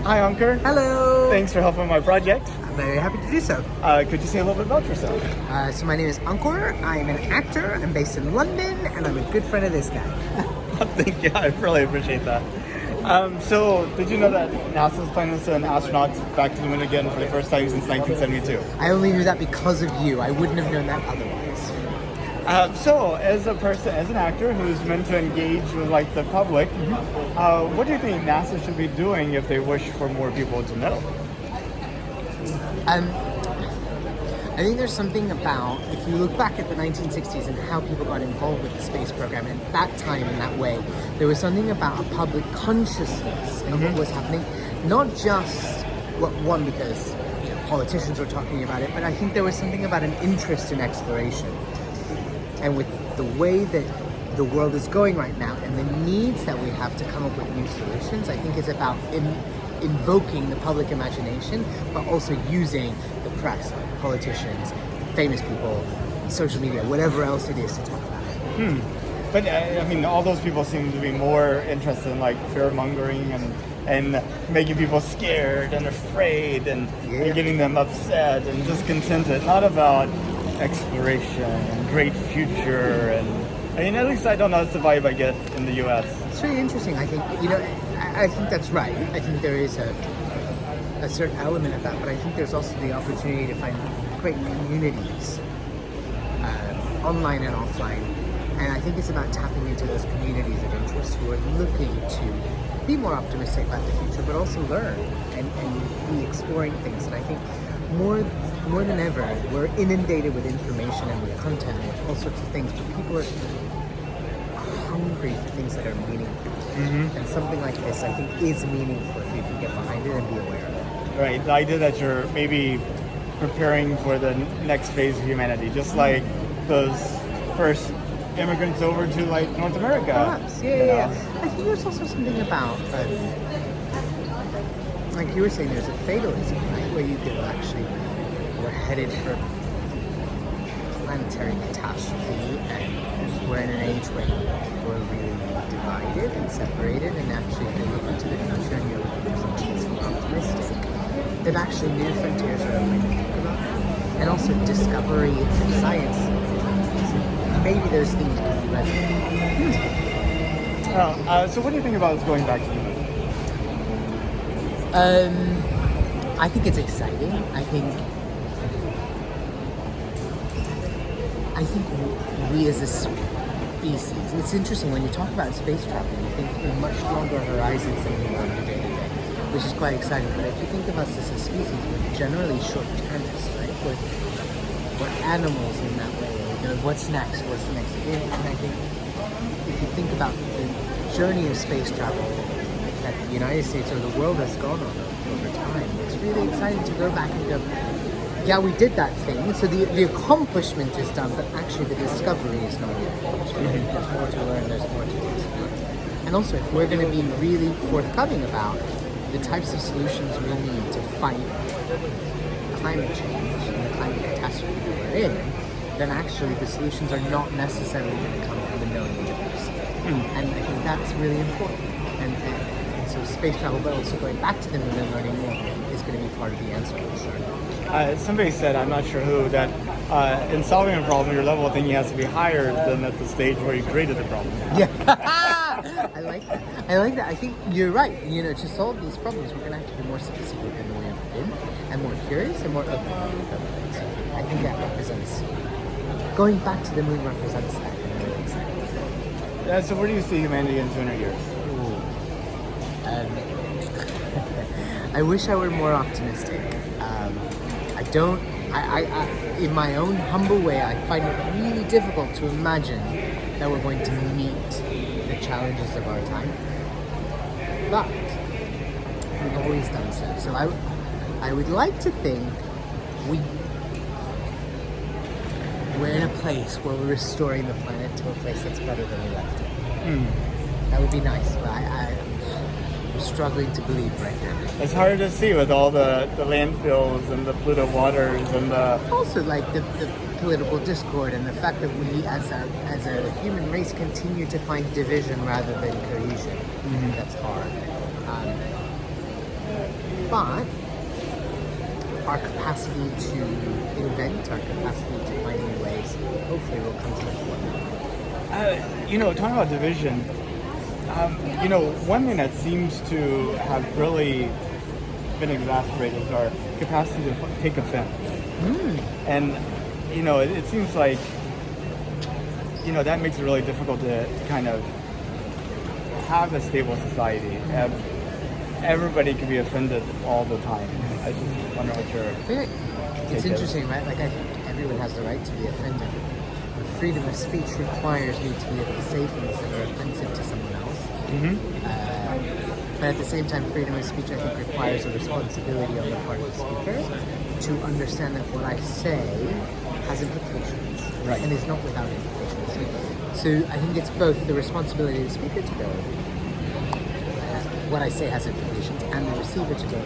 Hi, Ankur. Hello! Thanks for helping my project. I'm very happy to do so. Could you say a little bit about yourself? So my name is Ankur, I'm an actor, I'm based in London, and I'm a good friend of this guy. Thank you, I really appreciate that. So, did you know that NASA's planning to send astronauts back to the moon again for the first time since 1972? I only knew that because of you. I wouldn't have known that otherwise. So, as a person, as an actor who's meant to engage with the public, what do you think NASA should be doing if they wish for more people to know? I think there's something about, if you look back at the 1960s and how people got involved with the space program, and at that time, in that way, there was something about a public consciousness of what was happening. Not just, one, because politicians were talking about it, but I think there was something about an interest in exploration. And with the way that the world is going right now and the needs that we have to come up with new solutions, I think it's about invoking the public imagination, but also using the press, politicians, famous people, social media, whatever else it is to talk about it. But I mean, all those people seem to be more interested in fear mongering and making people scared and afraid and getting them upset and discontented. Not about exploration and great future. And I mean, at least I don't know that's the vibe I get in the U.S. It's really interesting. I think I think that's right. I think there is a certain element of that, but I think there's also the opportunity to find great communities, online and offline. And I think it's about tapping into those communities of interest who are looking to be more optimistic about the future, but also learn and be exploring things. And I think more than ever, we're inundated with information and with content and with all sorts of things, but people are hungry for things that are meaningful. And something like this, I think, is meaningful if you can get behind it and be aware of it. Right, the idea that you're maybe preparing for the next phase of humanity, just like those first immigrants over to North America. Perhaps, yeah. I think there's also something about, like you were saying, there's a fatalism, right, where you could actually, we're headed for planetary catastrophe, and we're in an age where people are really divided and separated, and actually if you look into the future and you're looking for something that's more optimistic, that actually new frontiers are opening to think about. And also discovery and science, maybe those things could be resonating. So what do you think about us going back to the moon? I think it's exciting. I think we as a species, it's interesting when you talk about space travel, you think in much longer horizons than we are day to day, which is quite exciting. But if you think of us as a species, we're generally short-termists, right? We're animals in that way. What's next? What's the next? And I think if you think about the journey of space travel that the United States or the world has gone on over time, it's really exciting to go back and go, yeah, we did that thing. So the accomplishment is done, but actually the discovery is not yet finished. There's more to learn, there's more to explore. And also, if we're going to be really forthcoming about the types of solutions we need to fight climate change and the climate catastrophe that we're in, then actually the solutions are not necessarily going to come from the known universe. And I think that's really important. And so space travel, but also going back to the moon and learning more is going to be part of the answer for sure. Somebody said, I'm not sure who, that in solving a problem, your level of thinking has to be higher than at the stage where you created the problem. Yeah, I like that. I think you're right. To solve these problems, we're going to have to be more sophisticated than we have been, and more curious and more open. So I think that represents, going back to the moon represents that. Really exciting. So where do you see humanity in 200 years? I wish I were more optimistic. I in my own humble way, I find it really difficult to imagine that we're going to meet the challenges of our time. But we've always done so. So I would like to think we're in a place where we're restoring the planet to a place that's better than we left it. That would be nice, but I'm struggling to believe right now. It's hard to see with all the landfills and the polluted waters and the... Also, the political discord and the fact that we, as a human race, continue to find division rather than cohesion. That's hard. But our capacity to invent, our capacity to find new ways, hopefully will come to the fore. Talking about division, one thing that seems to have really been exacerbated is our capacity to take offense. And, it seems like, that makes it really difficult to kind of have a stable society. Everybody can be offended all the time. I just wonder what your It's interesting, right? Like, I think everyone has the right to be offended. But freedom of speech requires me to be able to say things that are offensive to someone else. But at the same time, freedom of speech, I think, requires a responsibility on the part of the speaker to understand that what I say has implications, right, and is not without implications. So I think it's both the responsibility of the speaker to go, what I say has implications, and the receiver to go,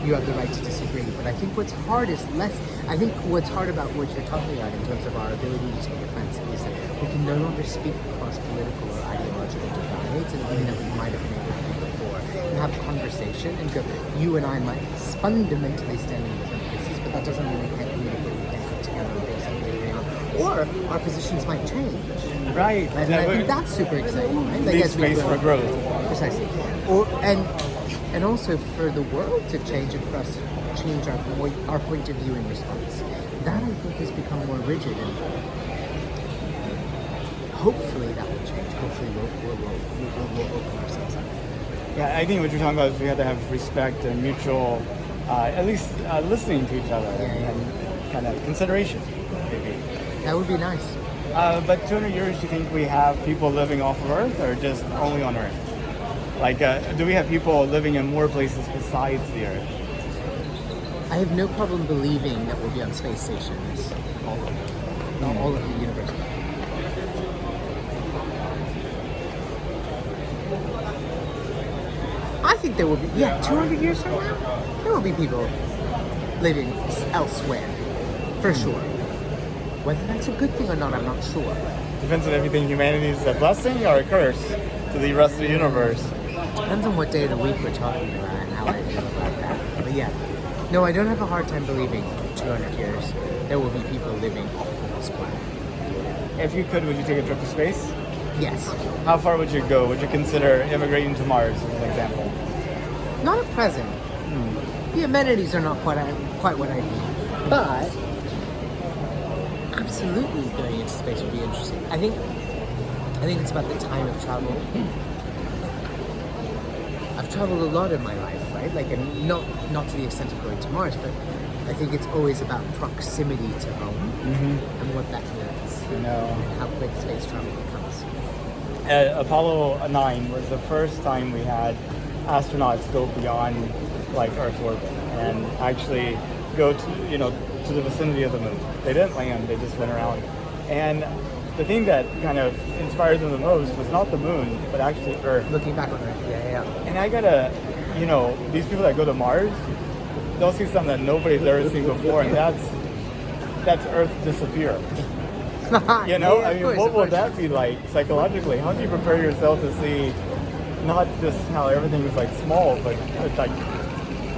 you have the right to disagree. But I think what's hard about what you're talking about in terms of our ability to take offense is that we can no longer speak across political or ideological divides in a way that we might have been able to do before, and have a conversation and go, you and I might fundamentally stand in different places, but that doesn't mean we can't communicate, we can't come together and base something around, or our positions might change. Right. And I think that's super exciting, right? Like, as space for growth. Precisely. And also for the world to change and for us to change our point of view in response. That, I think, has become more rigid, and hopefully that will change. Hopefully we'll open ourselves up. Yeah, I think what you're talking about is we have to have respect and mutual, at least listening to each other and kind of consideration, maybe. That would be nice. But 200 years, do you think we have people living off of Earth or just only on Earth? Like, do we have people living in more places besides the Earth? I have no problem believing that we'll be on space stations all of the universe. I think there will be, 200 years from now, there will be people living elsewhere, for sure. Whether that's a good thing or not, I'm not sure. Depends on everything. Humanity is a blessing or a curse to the rest of the universe. Depends on what day of the week we're talking about and how I feel about that. But yeah, no, I don't have a hard time believing 200 years there will be people living off of this planet. If you could, would you take a trip to space? Yes. How far would you go? Would you consider immigrating to Mars as an example? Not at present. The amenities are not quite what I need. But absolutely going into space would be interesting. I think it's about the time of travel. I've traveled a lot in my life, right? Like, and not to the extent of going to Mars, but I think it's always about proximity to home and what that means. And how quick space travel becomes. Apollo 9 was the first time we had astronauts go beyond like Earth orbit and actually go to the vicinity of the moon. They didn't land; they just went around. And the thing that kind of inspired them the most was not the moon, but actually Earth. Looking back on Earth, yeah. And I gotta, these people that go to Mars, they'll see something that nobody's ever seen before, and that's Earth disappear. What would that be like psychologically? How do you prepare yourself to see not just how everything is like small, but it's like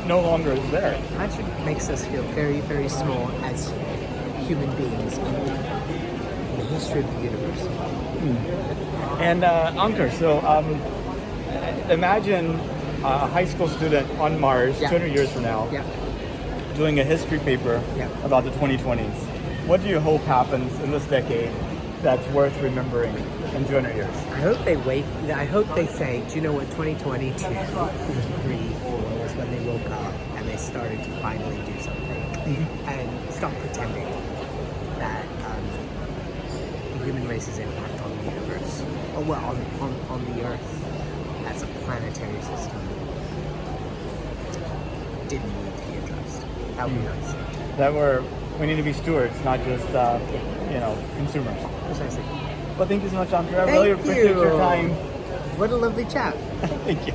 no longer is there? Actually makes us feel very, very small as human beings in the history of the universe. And Ankur, so imagine a high school student on Mars 200 years from now doing a history paper about the 2020s. What do you hope happens in this decade that's worth remembering in 200 years? I hope they say, do you know what, 2022, 3, 4 was when they woke up and they started to finally do something and stop pretending that the human race's impact on the universe, or well, on the Earth as a planetary system didn't need to be addressed. That would be nice. We need to be stewards, not just consumers. Precisely. Well, thank you so much, Ankur. I really appreciate your time. What a lovely chat. Thank you.